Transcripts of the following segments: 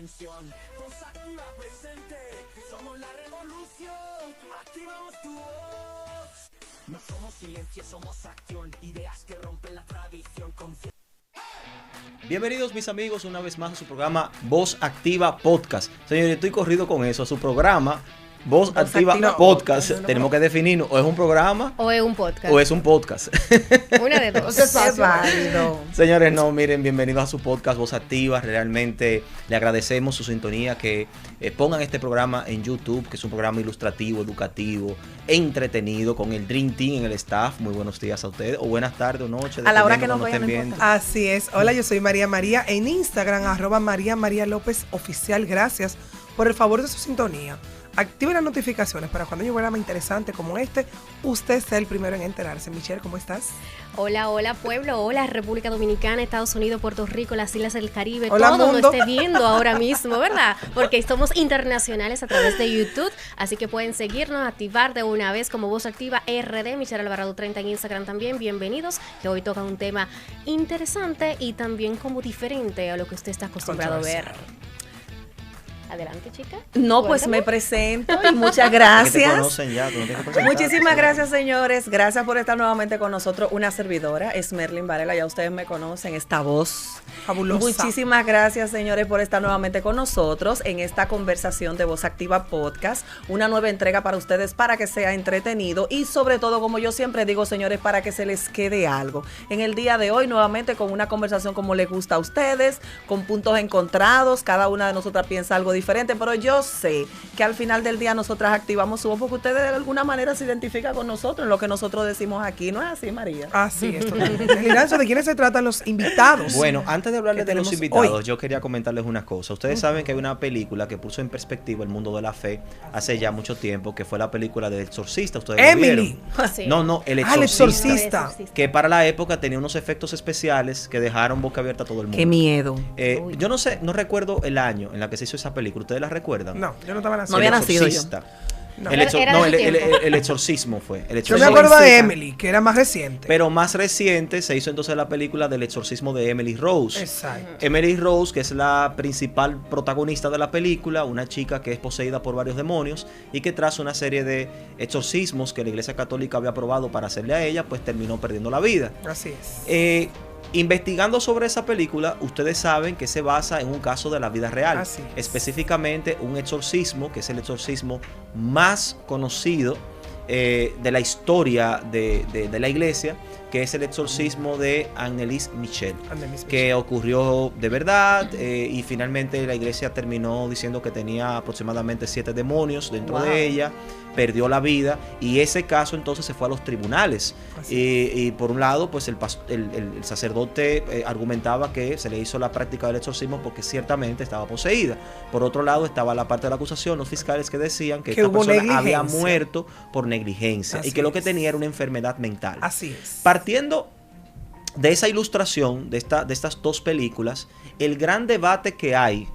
dimensión. Voz activa presente, somos la revolución. Activamos tu voz. No somos silencio, somos acción. Ideas que rompen la tradición. Bienvenidos mis amigos una vez más a su programa Voz Activa Podcast. Señores, estoy corrido con eso, a su programa Voz Activa Podcast. Tenemos que definirnos, o es un programa o es un podcast. O es un podcast. Una de dos. Es válido. Señores, no, miren, bienvenidos a su podcast Voz Activa. Realmente le agradecemos su sintonía, que pongan este programa en YouTube, que es un programa ilustrativo, educativo, entretenido, con el Dream Team en el staff. Muy buenos días a ustedes, o buenas tardes o noches. A la hora que nos estén vean, viendo. Así es. Hola, yo soy María María en Instagram, @María López Oficial. Gracias por el favor de su sintonía. Active las notificaciones para cuando hay un programa interesante como este, usted sea el primero en enterarse. Michelle, ¿cómo estás? Hola, hola pueblo, hola República Dominicana, Estados Unidos, Puerto Rico, las Islas del Caribe, hola, todo mundo. lo esté viendo ahora mismo, ¿verdad? Porque somos internacionales a través de YouTube, así que pueden seguirnos, activar de una vez como Voz Activa RD, Michelle Alvarado 30 en Instagram también. Bienvenidos, que hoy toca un tema interesante y también como diferente a lo que usted está acostumbrado a ver. Adelante, chica. No, pues me presento y muchas gracias. Que te conocen ya, tú no tienes que presentar. Muchísimas gracias, señores. Gracias por estar nuevamente con nosotros. Una servidora, es Merlin Varela, ya ustedes me conocen, esta voz Fabulosa. Muchísimas gracias, señores, por estar nuevamente con nosotros en esta conversación de Voz Activa Podcast. Una nueva entrega para ustedes, para que sea entretenido y sobre todo, como yo siempre digo, señores, para que se les quede algo. En el día de hoy, nuevamente con una conversación como les gusta a ustedes, con puntos encontrados. Cada una de nosotras piensa algo diferente, pero yo sé que al final del día nosotras activamos su voz porque ustedes de alguna manera se identifican con nosotros en lo que nosotros decimos aquí. ¿No es así, María? Así es, totalmente. Liranzo, ¿de quiénes se tratan los invitados? Bueno, antes de hablarles de los tenemos invitados, hoy? yo quería comentarles una cosa. Ustedes saben que hay una película que puso en perspectiva el mundo de la fe hace ya mucho tiempo, que fue la película del Exorcista. ¿Ustedes lo Emily. vieron? Sí. No, el El Exorcista. Exorcista. Que para la época tenía unos efectos especiales que dejaron boca abierta a todo el mundo. Qué miedo. Yo no sé, no recuerdo el año en la que se hizo esa película. ¿Ustedes la recuerdan? No, yo no estaba nacido. No había nacido yo. Exorcista. No. El, Era de su tiempo. el exorcismo fue. El Yo me exorcismo. acuerdo de Emily, que era más reciente. Pero más reciente se hizo entonces la película del exorcismo de Emily Rose. Exacto. Emily Rose, que es la principal protagonista de la película, una chica que es poseída por varios demonios y que tras una serie de exorcismos que la Iglesia Católica había aprobado para hacerle a ella, pues terminó perdiendo la vida. Así es. Investigando sobre esa película, ustedes saben que se basa en un caso de la vida real. Así es. Específicamente un exorcismo, que es el exorcismo más conocido de la historia de la iglesia, que es el exorcismo de Anneliese Michel, que ocurrió de verdad y finalmente la iglesia terminó diciendo que tenía aproximadamente 7 demonios dentro de ella, perdió la vida y ese caso entonces se fue a los tribunales y por un lado pues el sacerdote argumentaba que se le hizo la práctica del exorcismo porque ciertamente estaba poseída. Por otro lado estaba la parte de la acusación, los fiscales que decían que esta persona había muerto por negligencia y que lo que tenía era una enfermedad mental. Así es. Partiendo de esa ilustración, de estas dos películas, el gran debate que hay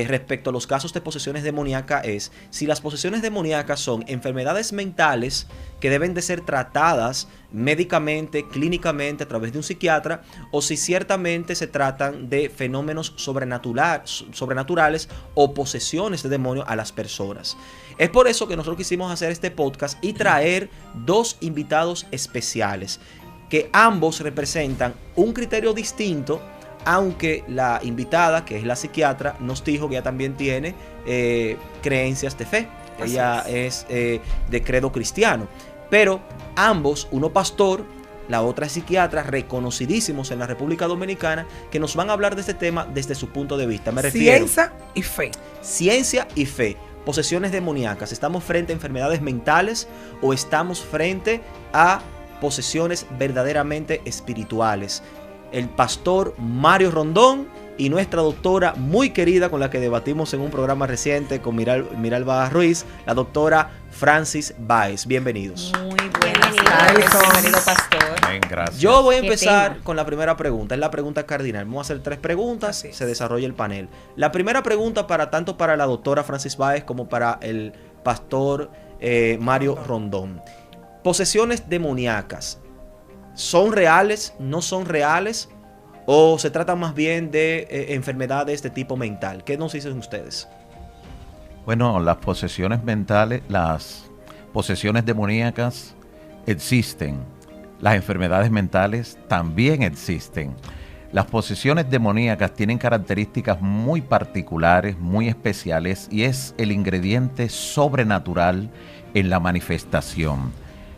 respecto a los casos de posesiones demoníacas es si las posesiones demoníacas son enfermedades mentales que deben de ser tratadas médicamente, clínicamente a través de un psiquiatra, o si ciertamente se tratan de fenómenos sobrenaturales o posesiones de demonios a las personas. Es por eso que nosotros quisimos hacer este podcast y traer dos invitados especiales que ambos representan un criterio distinto, aunque la invitada, que es la psiquiatra, nos dijo que ella también tiene creencias de fe. Ella es de credo cristiano. Pero ambos, uno pastor, la otra es psiquiatra, reconocidísimos en la República Dominicana, que nos van a hablar de este tema desde su punto de vista. Me refiero. Ciencia y fe. Ciencia y fe. Posesiones demoníacas. ¿Estamos frente a enfermedades mentales o estamos frente a posesiones verdaderamente espirituales? El pastor Mario Rondón y nuestra doctora muy querida con la que debatimos en un programa reciente con Miralba Ruiz, la doctora Francis Báez. Bienvenidos. Muy buenas tardes, bienvenido, pastor. Bien, gracias. Yo voy a empezar con la primera pregunta, es la pregunta cardinal. Vamos a hacer 3 preguntas, se desarrolla el panel. La primera pregunta tanto para la doctora Francis Báez como para el pastor Mario Rondón. Posesiones demoníacas, ¿son reales? ¿No son reales? ¿O se trata más bien de enfermedades de tipo mental? ¿Qué nos dicen ustedes? Bueno, las posesiones mentales, las posesiones demoníacas existen. Las enfermedades mentales también existen. Las posesiones demoníacas tienen características muy particulares, muy especiales, y es el ingrediente sobrenatural en la manifestación.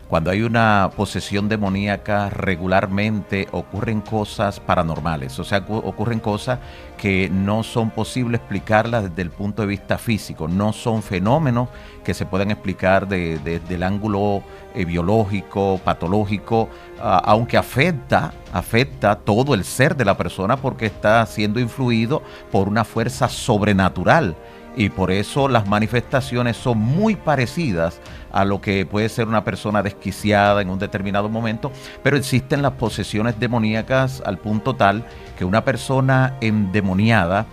Cuando hay una posesión demoníaca, regularmente ocurren cosas paranormales, o sea, ocurren cosas que no son posible explicarlas desde el punto de vista físico, no son fenómenos que se puedan explicar desde el ángulo biológico, patológico, aunque afecta todo el ser de la persona porque está siendo influido por una fuerza sobrenatural. Y por eso las manifestaciones son muy parecidas a lo que puede ser una persona desquiciada en un determinado momento, pero existen las posesiones demoníacas al punto tal que una persona endemoniada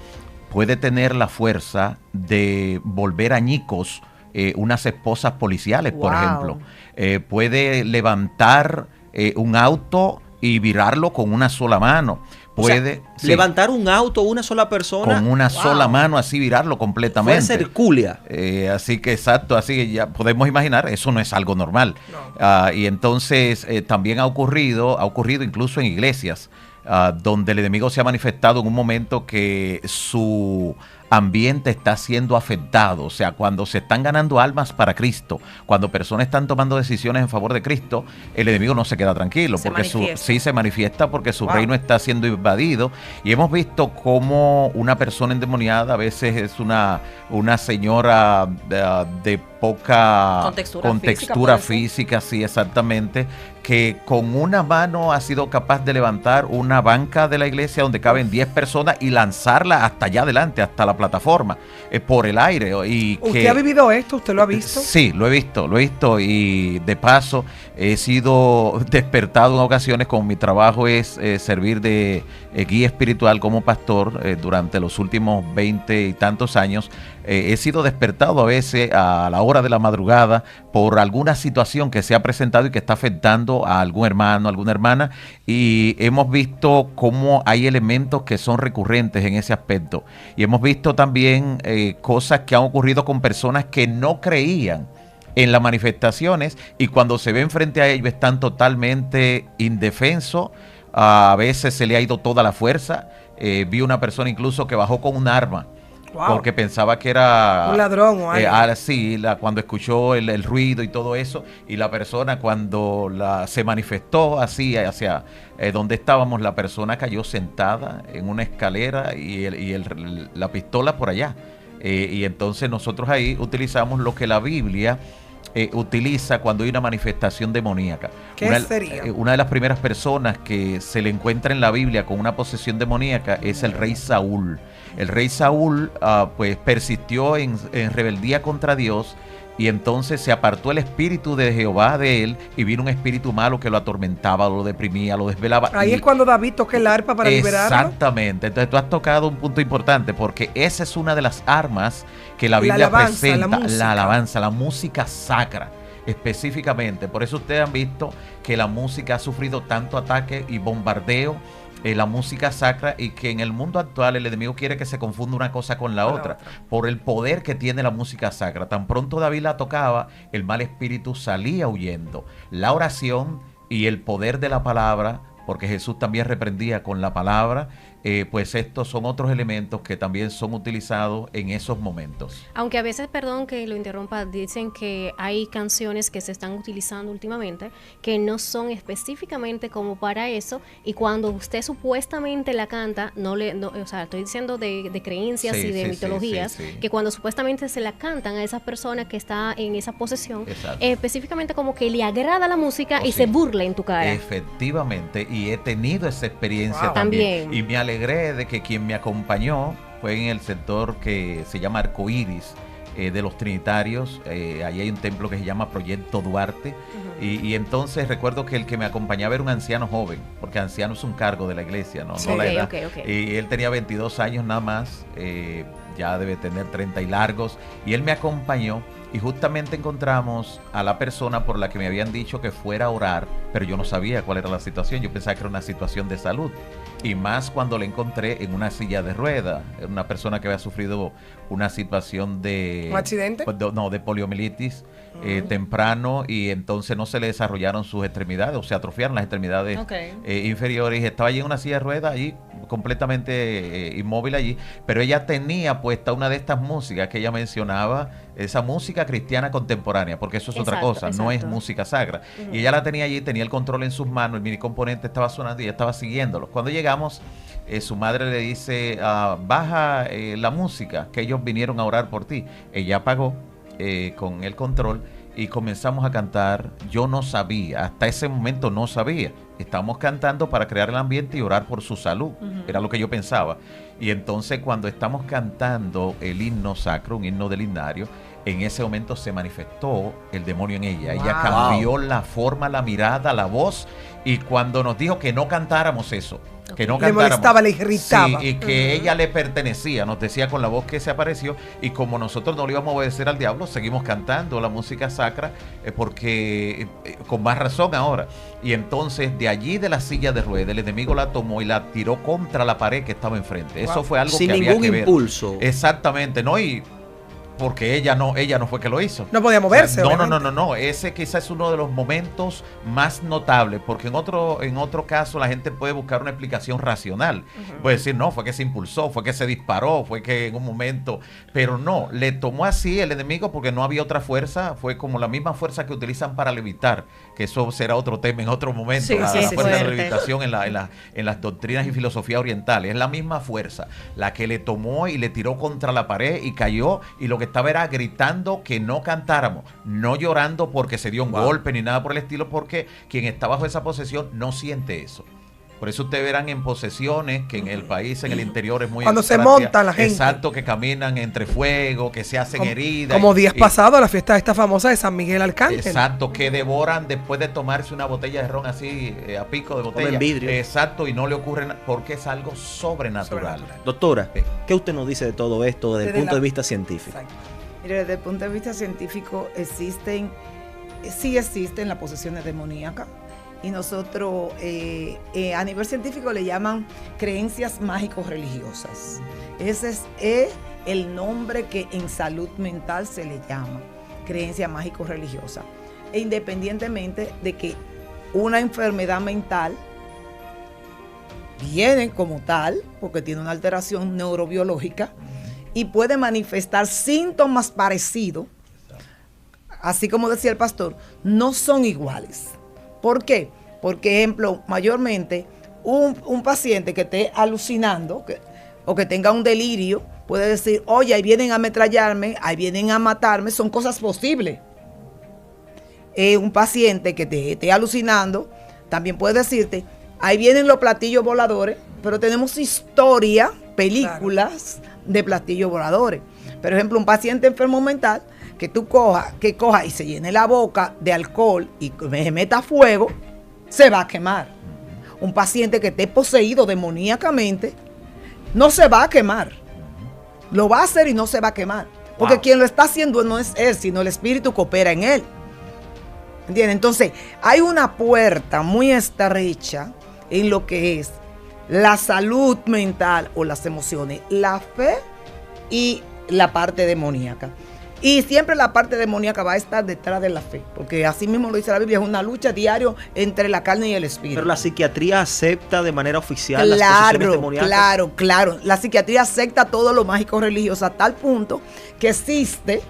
puede tener la fuerza de volver añicos unas esposas policiales, por ejemplo. Puede levantar un auto y virarlo con una sola mano. Puede levantar un auto una sola persona con una sola mano, así virarlo completamente. Puede ser Herculia. Así que exacto, así que ya podemos imaginar, eso no es algo normal. No. Y entonces también ha ocurrido incluso en iglesias, donde el enemigo se ha manifestado en un momento que su ambiente está siendo afectado, o sea, cuando se están ganando almas para Cristo, cuando personas están tomando decisiones en favor de Cristo, el enemigo no se queda tranquilo, porque sí se manifiesta porque su reino está siendo invadido, y hemos visto cómo una persona endemoniada a veces es una señora de poca contextura física, sí, exactamente, que con una mano ha sido capaz de levantar una banca de la iglesia donde caben 10 personas y lanzarla hasta allá adelante, hasta la plataforma, por el aire. Y ¿Usted ha vivido esto? ¿Usted lo ha visto? Sí, lo he visto, y de paso he sido despertado en ocasiones, como mi trabajo es servir de guía espiritual como pastor durante los últimos 20 y tantos años. He sido despertado a veces a la hora de la madrugada por alguna situación que se ha presentado y que está afectando a algún hermano, alguna hermana, y hemos visto cómo hay elementos que son recurrentes en ese aspecto. Y hemos visto también cosas que han ocurrido con personas que no creían en las manifestaciones, y cuando se ven frente a ellos están totalmente indefensos. A veces se le ha ido toda la fuerza. Vi una persona incluso que bajó con un arma. Wow. Porque pensaba que era un ladrón o algo. Sí, cuando escuchó el ruido y todo eso, y la persona cuando se manifestó así hacia donde estábamos, la persona cayó sentada en una escalera y la pistola por allá. Y entonces nosotros ahí utilizamos lo que la Biblia utiliza cuando hay una manifestación demoníaca. ¿Qué sería? Una de las primeras personas que se le encuentra en la Biblia con una posesión demoníaca es el rey Saúl. El rey Saúl pues persistió en rebeldía contra Dios, y entonces se apartó el espíritu de Jehová de él, y vino un espíritu malo que lo atormentaba, lo deprimía, lo desvelaba. Ahí es cuando David toca el arpa para liberarlo. Exactamente. Entonces tú has tocado un punto importante, porque esa es una de las armas que la Biblia presenta, la alabanza, la música sacra específicamente. Por eso ustedes han visto que la música ha sufrido tanto ataque y bombardeo, la música sacra, y que en el mundo actual el enemigo quiere que se confunda una cosa con la otra, por el poder que tiene la música sacra. Tan pronto David la tocaba, el mal espíritu salía huyendo. La oración y el poder de la palabra, porque Jesús también reprendía con la palabra, pues estos son otros elementos que también son utilizados en esos momentos. Aunque a veces, perdón que lo interrumpa, dicen que hay canciones que se están utilizando últimamente que no son específicamente como para eso, y cuando usted supuestamente la canta, o sea, estoy diciendo de creencias y de mitologías, que cuando supuestamente se la cantan a esa persona que está en esa posesión, específicamente como que le agrada la música y se burla en tu cara. Efectivamente, y he tenido esa experiencia también. Y me alegré de que quien me acompañó fue en el sector que se llama Arcoíris, de los Trinitarios. Ahí hay un templo que se llama Proyecto Duarte. Y entonces recuerdo que el que me acompañaba era un anciano joven, porque anciano es un cargo de la iglesia, no la edad. Y él tenía 22 años nada más, ya debe tener 30 y largos, y él me acompañó. y justamente encontramos a la persona por la que me habían dicho que fuera a orar, pero yo no sabía cuál era la situación, yo pensaba que era una situación de salud, y más cuando le encontré en una silla de ruedas, una persona que había sufrido una situación de... ¿Un accidente? No, de poliomielitis temprano, y entonces no se le desarrollaron sus extremidades, o se atrofiaron las extremidades inferiores, y estaba allí en una silla de ruedas, allí completamente inmóvil allí, pero ella tenía puesta una de estas músicas que ella mencionaba, esa música cristiana contemporánea, porque eso es otra cosa, no es música sagra. Y ella la tenía allí, tenía el control en sus manos, el mini componente estaba sonando y ella estaba siguiéndolo. Cuando llegamos, su madre le dice, baja la música, que ellos vinieron a orar por ti. Ella apagó con el control y comenzamos a cantar. Yo no sabía, hasta ese momento no sabía. Estábamos cantando para crear el ambiente y orar por su salud. Era lo que yo pensaba. Y entonces cuando estamos cantando el himno sacro, un himno del himnario, en ese momento se manifestó el demonio en ella. Wow. Ella cambió la forma, la mirada, la voz, y cuando nos dijo que no cantáramos eso, que no cantáramos, le molestaba, le irritaba. Sí, y que ella le pertenecía, nos decía con la voz que se apareció, y como nosotros no le íbamos a obedecer al diablo, seguimos cantando la música sacra, porque con más razón ahora. Y entonces de allí, de la silla de ruedas, el enemigo la tomó y la tiró contra la pared que estaba enfrente. Wow. Eso fue algo sin que había ningún que ver. impulso. Exactamente, ¿no? Y porque ella no fue que lo hizo. No podía moverse. O sea, no. Ese quizás es uno de los momentos más notables, porque en otro caso la gente puede buscar una explicación racional. Puede decir, no, fue que se impulsó, fue que se disparó, fue que en un momento, pero no, le tomó así el enemigo porque no había otra fuerza, fue como la misma fuerza que utilizan para levitar, que eso será otro tema en otro momento, la fuerza de la levitación en las doctrinas y filosofía orientales, es la misma fuerza, la que le tomó y le tiró contra la pared y cayó, y lo que estaba era gritando que no cantáramos, no llorando porque se dio un golpe ni nada por el estilo, porque quien está bajo esa posesión no siente eso. Por eso ustedes verán en posesiones que en el país, en el interior es muy... Cuando se monta la gente. Exacto, que caminan entre fuego, que se hacen heridas. Como días pasados, la fiesta esta famosa de San Miguel Arcángel. Exacto, que devoran después de tomarse una botella de ron así, a pico de botella. Como en vidrio. Exacto, y no le ocurre nada, porque es algo sobrenatural. Doctora, ¿qué usted nos dice de todo esto desde el punto de vista científico? Exacto. Mire, desde el punto de vista científico sí existen las posesiones demoníacas. Y nosotros a nivel científico le llaman creencias mágico-religiosas. Ese es el nombre que en salud mental se le llama, creencia mágico-religiosa. E independientemente de que una enfermedad mental viene como tal, porque tiene una alteración neurobiológica, y puede manifestar síntomas parecidos, así como decía el pastor, no son iguales. ¿Por qué? Porque, ejemplo, mayormente un paciente que esté alucinando o que tenga un delirio puede decir, oye, ahí vienen a ametrallarme, ahí vienen a matarme, son cosas posibles. Un paciente que te esté alucinando también puede decirte, ahí vienen los platillos voladores, pero tenemos historia, películas de platillos voladores. Por ejemplo, un paciente enfermo mental que tú coja y se llene la boca de alcohol y se meta fuego, se va a quemar. Un paciente que esté poseído demoníacamente no se va a quemar. Lo va a hacer y no se va a quemar. Porque quien lo está haciendo no es él, sino el espíritu que opera en él. ¿Entiendes? Entonces, hay una puerta muy estrecha en lo que es la salud mental o las emociones, la fe y la parte demoníaca. Y siempre la parte demoníaca va a estar detrás de la fe, porque así mismo lo dice la Biblia, es una lucha diaria entre la carne y el espíritu. Pero la psiquiatría acepta de manera oficial las posesiones demoníacas. Claro. La psiquiatría acepta todo lo mágico religioso a tal punto que existe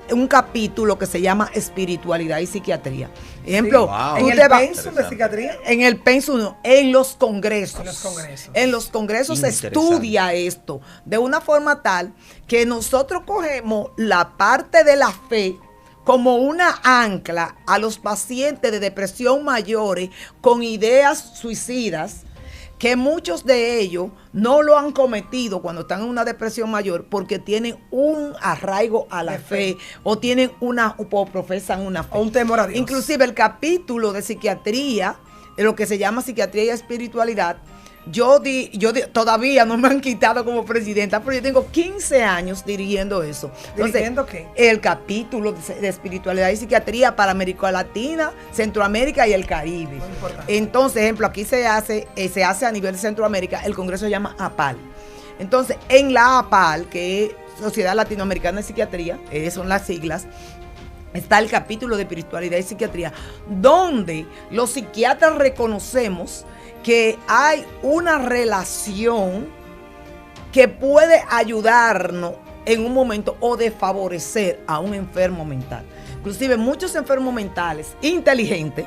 un capítulo que se llama espiritualidad y psiquiatría. Ejemplo, en el pensum de psiquiatría. En el pensum, en los congresos. En los congresos se estudia esto de una forma tal que nosotros cogemos la parte de la fe como una ancla a los pacientes de depresión mayores con ideas suicidas, que muchos de ellos no lo han cometido cuando están en una depresión mayor porque tienen un arraigo a la fe o tienen o profesan una fe. O un temor a Dios. Inclusive el capítulo de psiquiatría, de lo que se llama psiquiatría y espiritualidad, todavía no me han quitado como presidenta, pero yo tengo 15 años dirigiendo eso. Entonces, ¿Dirigiendo qué? El capítulo de espiritualidad y psiquiatría para América Latina, Centroamérica y el Caribe. Muy importante. Entonces, ejemplo, aquí se hace a nivel de Centroamérica, el congreso se llama APAL. Entonces, en la APAL, que es Sociedad Latinoamericana de Psiquiatría, son las siglas, está el capítulo de espiritualidad y psiquiatría, donde los psiquiatras reconocemos que hay una relación que puede ayudarnos en un momento o desfavorecer a un enfermo mental. Inclusive muchos enfermos mentales inteligentes,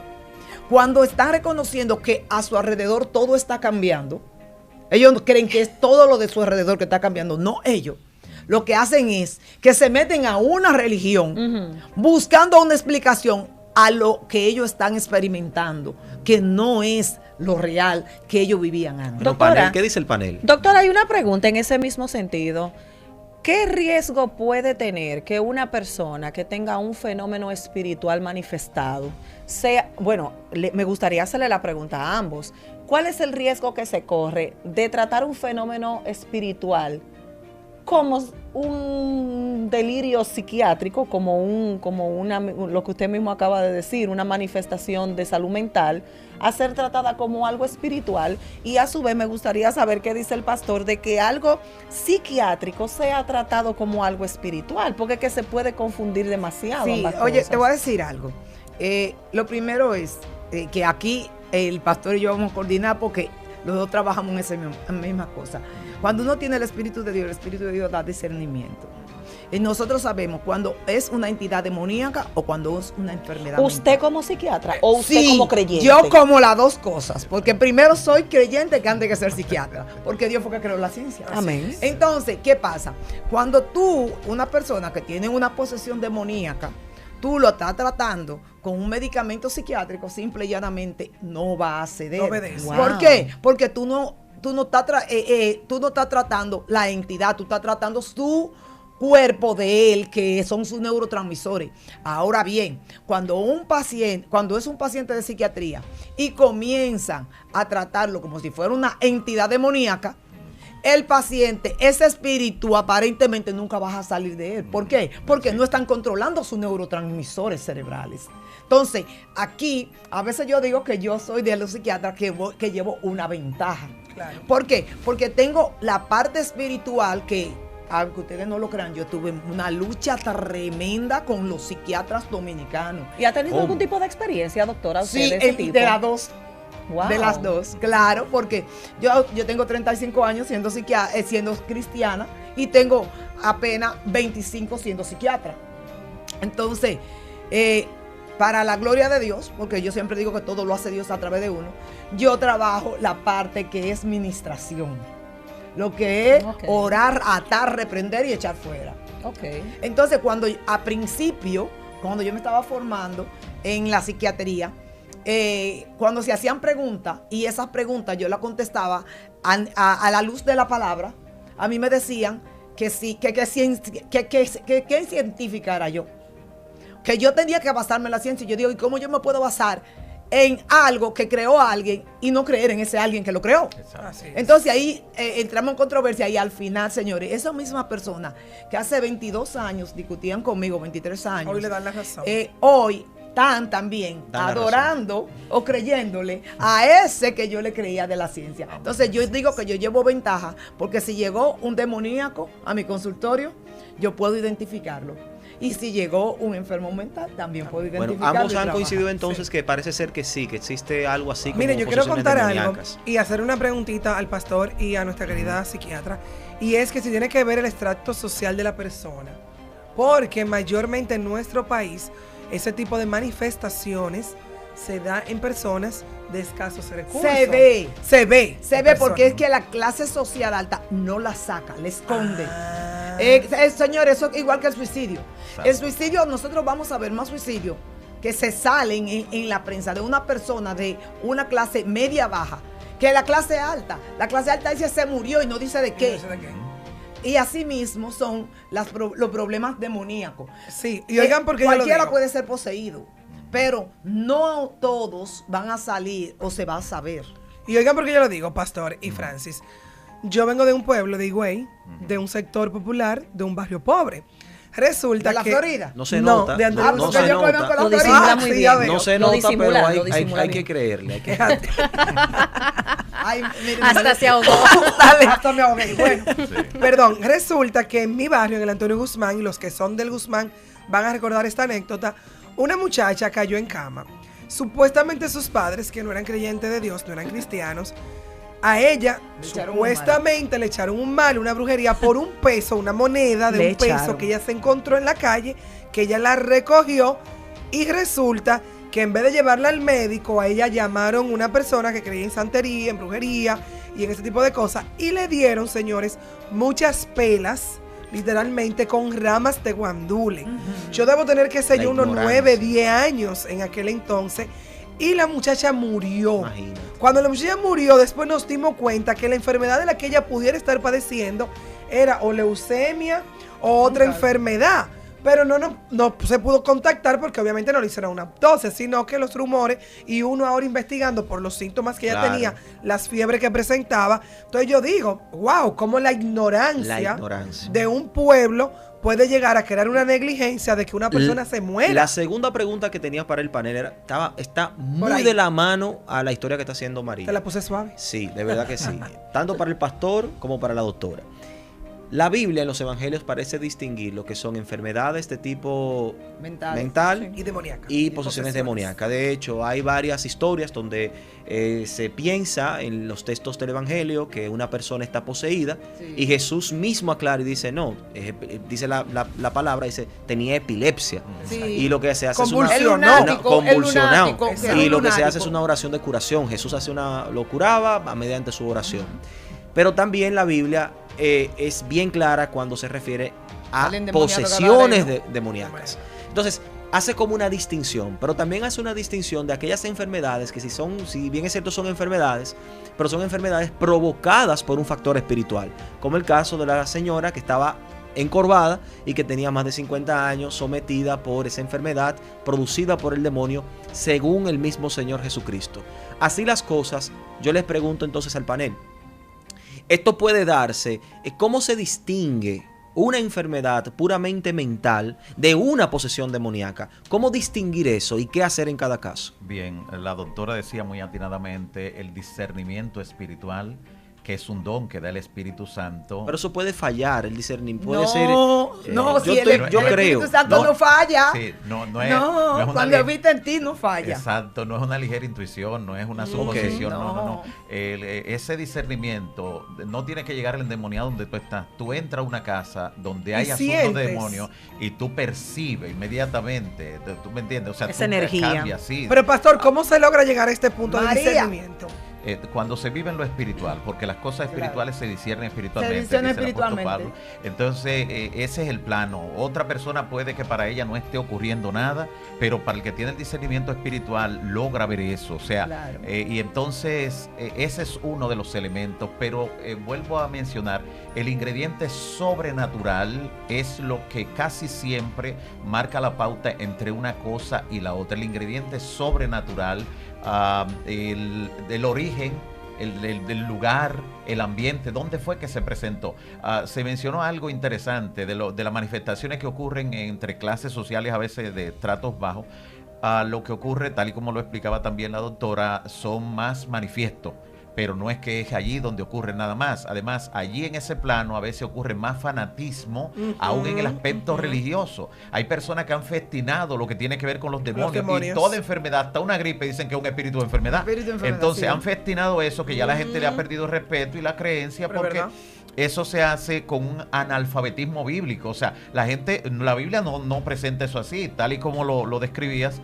cuando están reconociendo que a su alrededor todo está cambiando, ellos creen que es todo lo de su alrededor que está cambiando. No, ellos lo que hacen es que se meten a una religión buscando una explicación a lo que ellos están experimentando, que no es lo real que ellos vivían antes. Pero Doctora, panel, ¿qué dice el panel? Doctora, hay una pregunta en ese mismo sentido. ¿Qué riesgo puede tener que una persona que tenga un fenómeno espiritual manifestado sea, bueno, me gustaría hacerle la pregunta a ambos, ¿cuál es el riesgo que se corre de tratar un fenómeno espiritual como un delirio psiquiátrico, lo que usted mismo acaba de decir, una manifestación de salud mental, a ser tratada como algo espiritual? Y a su vez me gustaría saber qué dice el pastor de que algo psiquiátrico sea tratado como algo espiritual, porque es que se puede confundir demasiado. Sí, ambas oye, cosas. te voy a decir algo. Lo primero es que aquí el pastor y yo vamos a coordinar porque los dos trabajamos en esa misma cosa. Cuando uno tiene el Espíritu de Dios, el Espíritu de Dios da discernimiento. Y nosotros sabemos cuando es una entidad demoníaca o cuando es una enfermedad ¿Usted mental. como psiquiatra o usted Sí, como creyente? yo como las dos cosas, porque primero soy creyente que antes que ser psiquiatra, porque Dios fue que creó la ciencia. Amén. Entonces, ¿qué pasa? Cuando tú, una persona que tiene una posesión demoníaca, tú lo estás tratando con un medicamento psiquiátrico, simple y llanamente no va a ceder. No obedece. ¿Por qué? Porque tú no estás tratando la entidad, tú estás tratando su cuerpo de él, que son sus neurotransmisores. Ahora bien, cuando es un paciente de psiquiatría y comienzan a tratarlo como si fuera una entidad demoníaca, el paciente, ese espíritu aparentemente nunca va a salir de él. ¿Por qué? Porque no están controlando sus neurotransmisores cerebrales. Entonces, aquí, a veces yo digo que yo soy de los psiquiatras que llevo una ventaja. Claro. ¿Por qué? Porque tengo la parte espiritual que, aunque ustedes no lo crean, yo tuve una lucha tremenda con los psiquiatras dominicanos. ¿Y ha tenido ¿Cómo? algún tipo de experiencia, doctora, usted Sí, de ese tipo? de las dos. Wow. De las dos, claro, porque yo tengo 35 años siendo cristiana y tengo apenas 25 siendo psiquiatra. Entonces, para la gloria de Dios, porque yo siempre digo que todo lo hace Dios a través de uno, yo trabajo la parte que es ministración, lo que es orar, atar, reprender y echar fuera. Okay. Entonces, cuando yo me estaba formando en la psiquiatría, cuando se hacían preguntas y esas preguntas yo las contestaba a la luz de la palabra, a mí me decían que sí, que científica era yo, que yo tenía que basarme en la ciencia. Y yo digo, ¿y cómo yo me puedo basar en algo que creó alguien y no creer en ese alguien que lo creó? Así es. Entonces ahí entramos en controversia y al final, señores, esas mismas personas que hace 22 años discutían conmigo, 23 años, Hoy le dan la razón. Hoy están también Dan la adorando o creyéndole a ese que yo le creía de la ciencia. Entonces yo digo que yo llevo ventaja porque si llegó un demoníaco a mi consultorio, yo puedo identificarlo. Y si llegó un enfermo mental, también puedo identificarlo. Bueno, ambos y han trabajar. coincidido entonces que parece ser que sí, que existe algo así como Mire, yo quiero posesiones contar algo demoníacas. y hacer una preguntita al pastor y a nuestra querida psiquiatra. Y es que si tiene que ver el extracto social de la persona. Porque mayormente en nuestro país, ese tipo de manifestaciones se da en personas de escasos recursos. Se ve Personas. porque es que la clase social alta no la saca, le esconde. Ah. Señor, eso es igual que el suicidio. El suicidio, nosotros vamos a ver más suicidios que se salen en la prensa de una persona de una clase media baja que la clase alta. La clase alta dice se murió y no dice de qué. No sé de qué. Y así mismo son los problemas demoníacos. Sí, y oigan porque yo lo cualquiera digo. puede ser poseído, pero no todos van a salir o se va a saber. Y oigan por qué yo lo digo, Pastor y Francis. Yo vengo de un pueblo de Higüey, de un sector popular, de un barrio pobre. Resulta ¿De la que... Florida? No se nota. de Antonio no Guzmán. se yo nota. conozco la Lo Florida. disimula muy Sí, bien. ya veo. No se Lo nota, disimula, pero lo disimula hay bien. que creerle. Hay que Ay, miren, Hasta se ahogó. Dale. Hasta me ahogué. Bueno, Perdón, resulta que en mi barrio, en el Antonio Guzmán, y los que son del Guzmán van a recordar esta anécdota, una muchacha cayó en cama. Supuestamente sus padres, que no eran creyentes de Dios, no eran cristianos, a ella Le echaron un supuestamente le echaron un mal, una brujería, por un peso, una moneda de Le un peso echaron. que ella se encontró en la calle, que ella la recogió, y resulta que en vez de llevarla al médico, a ella llamaron una persona que creía en santería, en brujería y en ese tipo de cosas, y le dieron, señores, muchas pelas, literalmente con ramas de guandule. Yo debo tener, qué sé La yo, unos ignorancia. 9, 10 años en aquel entonces, y la muchacha murió. Imagínate. Cuando la muchacha murió, después nos dimos cuenta que la enfermedad de la que ella pudiera estar padeciendo era o leucemia o otra enfermedad. Pero no se pudo contactar porque obviamente no le hicieron una autopsia, sino que los rumores, y uno ahora investigando por los síntomas que ella Claro. tenía, las fiebres que presentaba. Entonces yo digo, wow, cómo la ignorancia de un pueblo puede llegar a crear una negligencia de que una persona se muera. La segunda pregunta que tenía para el panel está Por muy ahí. de la mano a la historia que está haciendo María. Te la puse suave. Sí, de verdad que sí. Tanto para el pastor como para la doctora. La Biblia en los evangelios parece distinguir lo que son enfermedades de tipo mental Y demoníaca. y posesiones demoníacas. De hecho, hay varias historias donde se piensa en los textos del evangelio que una persona está poseída, Sí. y Jesús mismo aclara y dice, no, dice la palabra, dice, tenía epilepsia. Sí. Y lo que se hace es Convulsionó. una convulsionado. El lunático, Y el lo que se hace lunático. es una oración de curación. Jesús lo curaba mediante su oración. Pero también la Biblia es bien clara cuando se refiere a Al endemoniado posesiones gadareno. demoníacas. Entonces, hace como una distinción, pero también hace una distinción de aquellas enfermedades que si bien es cierto son enfermedades, pero son enfermedades provocadas por un factor espiritual, como el caso de la señora que estaba encorvada y que tenía más de 50 años, sometida por esa enfermedad producida por el demonio, según el mismo Señor Jesucristo. Así las cosas, yo les pregunto entonces al panel, esto puede darse, ¿cómo se distingue una enfermedad puramente mental de una posesión demoníaca? ¿Cómo distinguir eso y qué hacer en cada caso? Bien, la doctora decía muy atinadamente el discernimiento espiritual, que es un don que da el Espíritu Santo. Pero eso puede fallar, el discernimiento puede no, ser... no, yo si estoy- el yo creo. Espíritu Santo no falla. Sí, no No, es una cuando li- habita en ti no falla. Exacto, no es una ligera intuición, no es una suposición, no. No. Ese discernimiento no tiene que llegar al endemoniado donde tú estás. Tú entras a una casa donde hay asuntos de sientes. demonios y tú percibes inmediatamente, ¿tú me entiendes? O sea, Esa tú energía. cambias, sí. Pero pastor, ¿cómo se logra llegar a este punto de María. discernimiento? Cuando se vive en lo espiritual, porque las cosas espirituales se disciernen espiritualmente. Se disciernen dice el apóstol espiritualmente. Pablo. Entonces, ese es el plano. Otra persona puede que para ella no esté ocurriendo nada, pero para el que tiene el discernimiento espiritual logra ver eso. O sea, Claro. y entonces ese es uno de los elementos, pero vuelvo a mencionar, el ingrediente sobrenatural es lo que casi siempre marca la pauta entre una cosa y la otra. El ingrediente sobrenatural, del origen, del lugar, el ambiente, dónde fue que se presentó. Se mencionó algo interesante de las manifestaciones que ocurren entre clases sociales, a veces de tratos bajos. Lo que ocurre, tal y como lo explicaba también la doctora, son más manifiestos, pero no es que es allí donde ocurre nada más. Además, allí en ese plano a veces ocurre más fanatismo, aún en el aspecto religioso. Hay personas que han festinado lo que tiene que ver con los demonios. Y toda enfermedad, hasta una gripe, dicen que es un espíritu de enfermedad. Espíritu de enfermedad, Entonces sí. han festinado eso, que ya la gente le ha perdido el respeto y la creencia, Pero porque ¿verdad? eso se hace con un analfabetismo bíblico. O sea, la Biblia no presenta eso así, tal y como lo describías.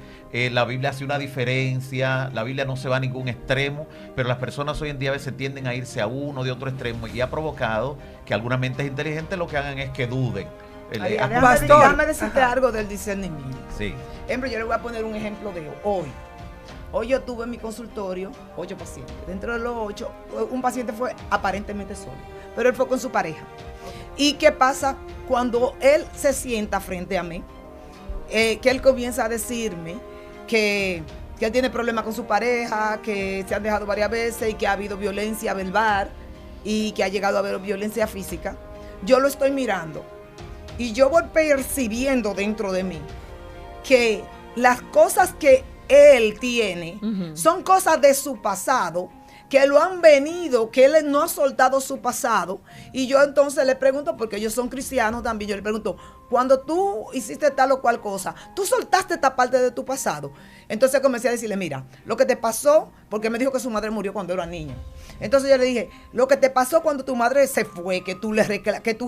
La Biblia hace una diferencia, la Biblia no se va a ningún extremo, pero las personas hoy en día a veces tienden a irse a uno de otro extremo, y ha provocado que algunas mentes inteligentes lo que hagan es que duden. María, Pastor. déjame decirte algo del discernimiento. Sí. Ejemplo, yo le voy a poner un ejemplo de hoy. Hoy yo tuve en mi consultorio 8 pacientes. Dentro de los 8, un paciente fue aparentemente solo, pero él fue con su pareja. ¿Y qué pasa cuando él se sienta frente a mí? Que él comienza a decirme que que él tiene problemas con su pareja, que se han dejado varias veces y que ha habido violencia verbal y que ha llegado a haber violencia física. Yo lo estoy mirando y yo voy percibiendo dentro de mí que las cosas que él tiene son cosas de su pasado, que lo han venido, que él no ha soltado su pasado. Y yo entonces le pregunto, porque ellos son cristianos también, yo le pregunto, cuando tú hiciste tal o cual cosa, tú soltaste esta parte de tu pasado. Entonces comencé a decirle, mira, lo que te pasó, porque me dijo que su madre murió cuando era niña. Entonces yo le dije, lo que te pasó cuando tu madre se fue, que tú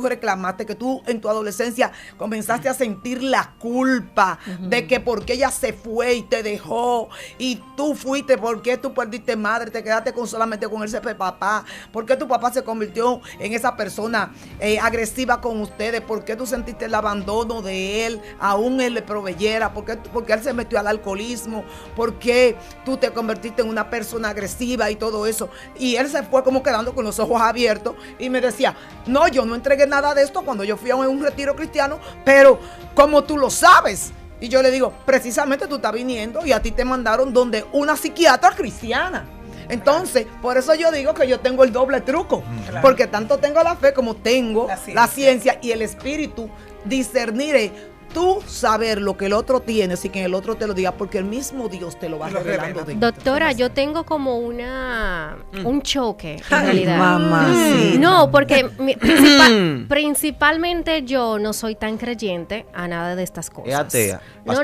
reclamaste, que tú en tu adolescencia comenzaste a sentir la culpa de que porque ella se fue y te dejó, y tú fuiste, porque tú perdiste madre, te quedaste solamente con ese papá, porque tu papá se convirtió en esa persona agresiva con ustedes, porque tú sentiste el abandono de él, aún él le proveyera, porque él se metió al alcoholismo, porque tú te convertiste en una persona agresiva y todo eso. Y él se fue como quedando con los ojos abiertos y me decía, no, yo no entregué nada de esto cuando yo fui a un retiro cristiano, pero como tú lo sabes. Y yo le digo, precisamente tú estás viniendo y a ti te mandaron donde una psiquiatra cristiana. Entonces, por eso yo digo que yo tengo el doble truco, porque tanto tengo la fe como tengo la ciencia y el espíritu, discernir, tú saber lo que el otro tiene sin que el otro te lo diga, porque el mismo Dios te lo va revelando. Doctora, yo tengo como un choque en realidad. Mamá, sí. No, porque principalmente yo no soy tan creyente a nada de estas cosas. Es atea. No,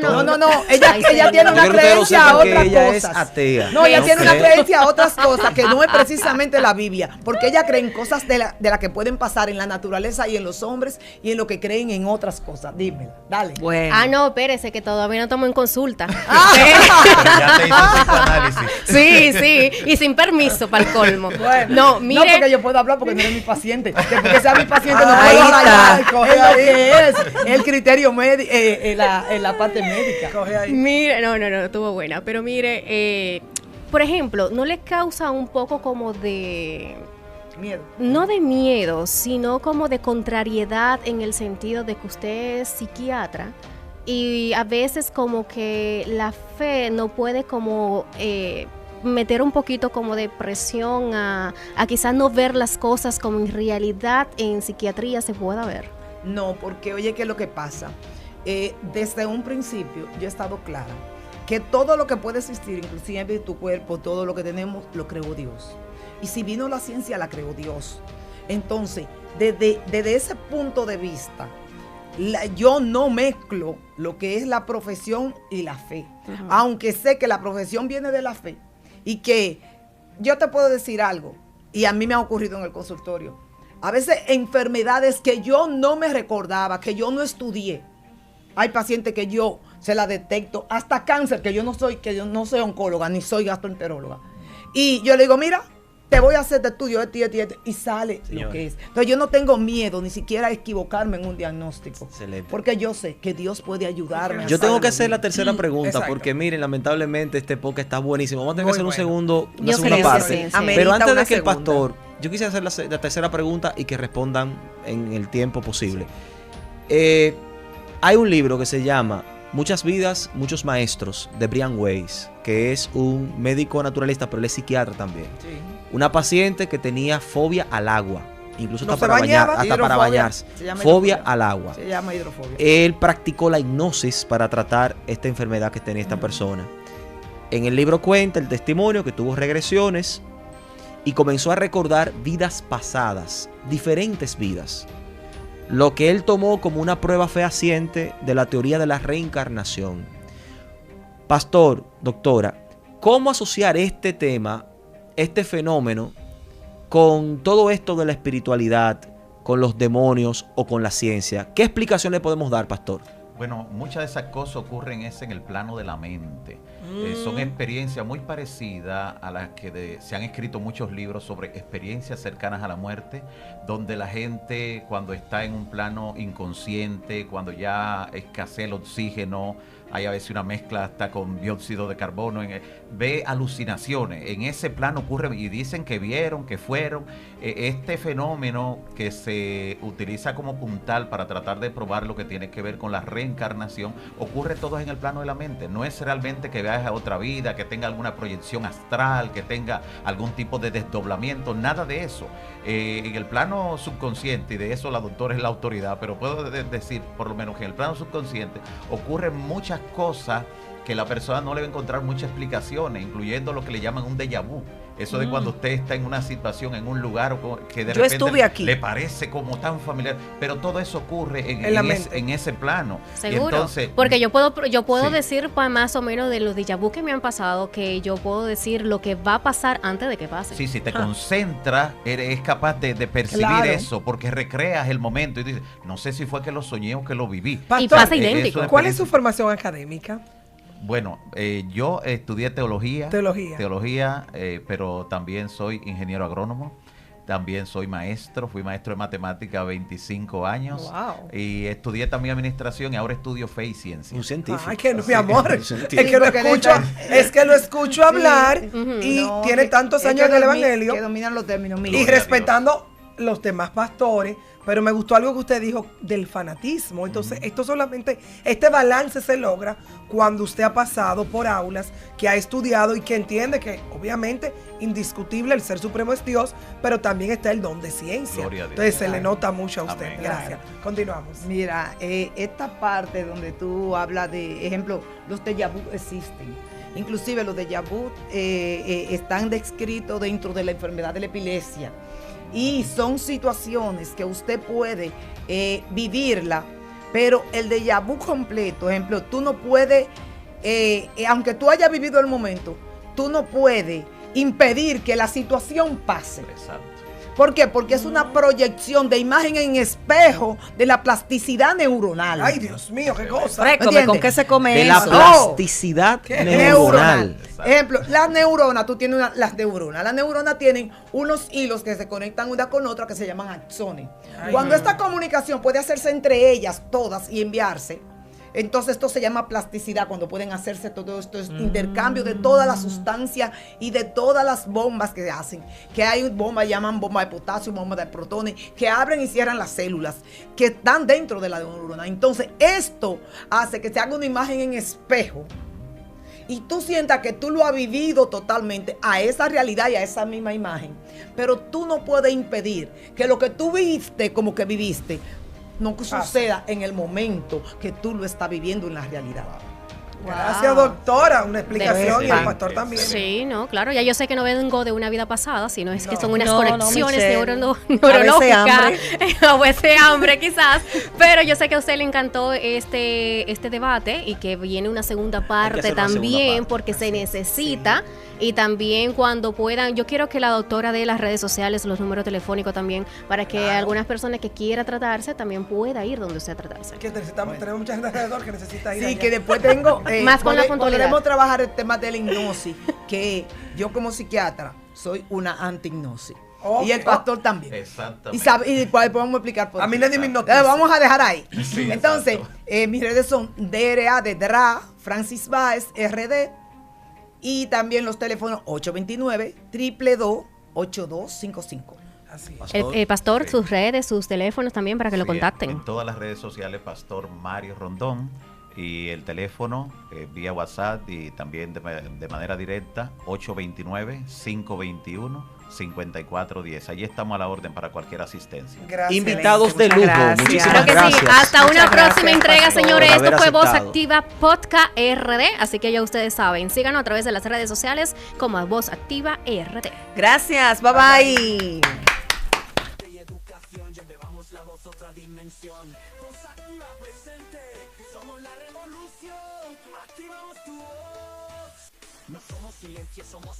ella tiene una creencia a otras cosas. Es atea. No, ella tiene una creencia a otras cosas que no es precisamente la Biblia, porque ella cree en cosas de la que pueden pasar en la naturaleza y en los hombres y en lo que creen en otras cosas. Dímela, dale. Bueno. Ah, no, espérese, que todavía no estamos en consulta. Ya te hizo psicoanálisis. Sí, y sin permiso para el colmo. Bueno, No, mire. no, porque yo puedo hablar porque no eres mi paciente. Que porque sea mi paciente no Ahí puedo está. hablar. Es lo que es el criterio médico, la parte médica. Coge ahí. Mire, no, estuvo buena. Pero mire, por ejemplo, ¿no les causa un poco como de... Miedo. no de miedo, sino como de contrariedad en el sentido de que usted es psiquiatra y a veces como que la fe no puede como meter un poquito como de presión a quizás no ver las cosas como en realidad en psiquiatría se pueda ver? No, porque oye, ¿qué es lo que pasa? Desde un principio yo he estado clara que todo lo que puede existir, inclusive tu cuerpo, todo lo que tenemos, lo creó Dios. Y si vino la ciencia, la creó Dios. Entonces, desde ese punto de vista, yo no mezclo lo que es la profesión y la fe. Aunque sé que la profesión viene de la fe. Y que yo te puedo decir algo, y a mí me ha ocurrido en el consultorio. A veces enfermedades que yo no me recordaba, que yo no estudié. Hay pacientes que yo se la detecto, hasta cáncer, que yo no soy oncóloga, ni soy gastroenteróloga. Y yo le digo, mira, te voy a hacer de estudio, y sale lo que es. Entonces yo no tengo miedo ni siquiera a equivocarme en un diagnóstico. Excelente. Porque yo sé que Dios puede ayudarme. Yo tengo que hacer la tercera pregunta, Exacto. porque miren, lamentablemente este podcast está buenísimo. Vamos a tener que Muy hacer bueno. una Yo segunda creo que parte. sí, sí. Amerita Pero antes de una que el segunda. pastor, yo quisiera hacer la tercera pregunta y que respondan en el tiempo posible. Hay un libro que se llama Muchas vidas, muchos maestros, de Brian Weiss, que es un médico naturalista, pero él es psiquiatra también. Sí. Una paciente que tenía fobia al agua, incluso No hasta se para bañaba. hasta para Hidrofobia. bañarse. Se llama Fobia hidrofobia. al agua. Se llama hidrofobia. Él practicó la hipnosis para tratar esta enfermedad que tenía esta persona. En el libro cuenta el testimonio que tuvo regresiones y comenzó a recordar vidas pasadas, diferentes vidas. Lo que él tomó como una prueba fehaciente de la teoría de la reencarnación. Pastor, doctora, ¿cómo asociar este tema, este fenómeno, con todo esto de la espiritualidad, con los demonios o con la ciencia? ¿Qué explicación le podemos dar, pastor? Bueno, muchas de esas cosas ocurren en el plano de la mente. Son experiencias muy parecidas a las que se han escrito muchos libros sobre experiencias cercanas a la muerte, donde la gente cuando está en un plano inconsciente, cuando ya escasea el oxígeno, hay a veces una mezcla hasta con dióxido de carbono, ve alucinaciones, en ese plano ocurre, y dicen que vieron, que fueron, este fenómeno que se utiliza como puntal para tratar de probar lo que tiene que ver con la reencarnación, ocurre todo en el plano de la mente, no es realmente que veas a otra vida, que tenga alguna proyección astral, que tenga algún tipo de desdoblamiento, nada de eso. En el plano subconsciente, y de eso la doctora es la autoridad, pero puedo decir por lo menos que en el plano subconsciente ocurren muchas cosas que la persona no le va a encontrar muchas explicaciones, incluyendo lo que le llaman un déjà vu. Eso de cuando usted está en una situación, en un lugar que de repente le parece como tan familiar, pero todo eso ocurre en ese plano. Seguro, entonces, porque yo puedo sí. decir más o menos de los déjà vu que me han pasado, que yo puedo decir lo que va a pasar antes de que pase. Sí, si te concentras, eres capaz de percibir eso, porque recreas el momento y dices, no sé si fue que lo soñé o que lo viví. Pastor, y pasa idéntico. ¿Cuál es su formación académica? Bueno, yo estudié teología, pero también soy ingeniero agrónomo, también soy maestro, fui maestro de matemática 25 años. Wow. Y estudié también administración y ahora estudio fe y ciencia. Un científico. Ay, que no, mi amor, es Sí, que lo escucho hablar y No, tiene tantos años en el evangelio que dominan los términos. Mira. y respetando los demás pastores, pero me gustó algo que usted dijo del fanatismo. Entonces, esto solamente, este balance se logra cuando usted ha pasado por aulas, que ha estudiado y que entiende que, obviamente, indiscutible, el Ser Supremo es Dios, pero también está el don de ciencia. Gloria a Dios. Entonces, se le nota mucho a usted. Amén. Gracias. Continuamos. Mira, esta parte donde tú hablas de, ejemplo, los déjà vu existen. Inclusive los déjà vu están descritos dentro de la enfermedad de la epilepsia. Y son situaciones que usted puede vivirla, pero el déjà vu completo, ejemplo, tú no puedes, aunque tú hayas vivido el momento, tú no puedes impedir que la situación pase. Exacto. ¿Por qué? Porque es una proyección de imagen en espejo de la plasticidad neuronal. Ay, Dios mío, qué cosa. ¿Con qué se come De eso? la plasticidad neuronal. Ejemplo, las neuronas, tú tienes las neuronas. Las neuronas tienen unos hilos que se conectan una con otra que se llaman axones. Cuando esta comunicación puede hacerse entre ellas todas y enviarse, entonces esto se llama plasticidad, cuando pueden hacerse todo esto, intercambio de todas las sustancias y de todas las bombas que hacen. Que hay bombas, llaman bomba de potasio, bomba de protones, que abren y cierran las células, que están dentro de la neurona. Entonces esto hace que se haga una imagen en espejo y tú sientas que tú lo has vivido totalmente a esa realidad y a esa misma imagen. Pero tú no puedes impedir que lo que tú viste como que viviste no suceda en el momento que tú lo estás viviendo en la realidad. Gracias, doctora. Una explicación y el pastor también. Sí, no, claro, ya yo sé que no vengo de una vida pasada, sino es que son unas No, conexiones Michelle. neurológicas, a veces hambre quizás, pero yo sé que a usted le encantó este debate y que viene una segunda parte hacer una también, segunda parte. porque se necesita. Y también cuando puedan, yo quiero que la doctora dé las redes sociales, los números telefónicos también, para que algunas personas que quieran tratarse también pueda ir donde usted a tratarse. Que necesitamos, tenemos mucha gente alrededor que necesita ir Sí, allá. que después tengo Más con la puntualidad. podremos trabajar el tema de la hipnosis, que yo como psiquiatra soy una anti-hipnosis. Ok. Y el pastor también. Exactamente. Y después podemos explicar por A qué. mí nadie me hipnotiza. Vamos a dejar ahí. Sí, Entonces, exacto. mis redes son DRA de DRA, Francis Baez, RD, y también los teléfonos 829-222-8255. Así. Pastor, Sí. sus redes, sus teléfonos también para que lo Sí, contacten. En todas las redes sociales, Pastor Mario Rondón. Y el teléfono vía WhatsApp y también de manera directa, 829-521-5410. Allí estamos a la orden para cualquier asistencia. Gracias. Invitados de Muchas lujo. gracias. Muchísimas Claro que gracias. sí. Hasta una Muchas próxima gracias, entrega, pastor, señores. por Esto haber fue Voz aceptado. Activa Podcast RD. Así que ya ustedes saben. Síganos a través de las redes sociales como Voz Activa RD. Gracias, bye bye. Y educación, llevamos la voz a otra dimensión. Voz activa presente, somos la revolución. Activamos tu voz. No somos silencio, somos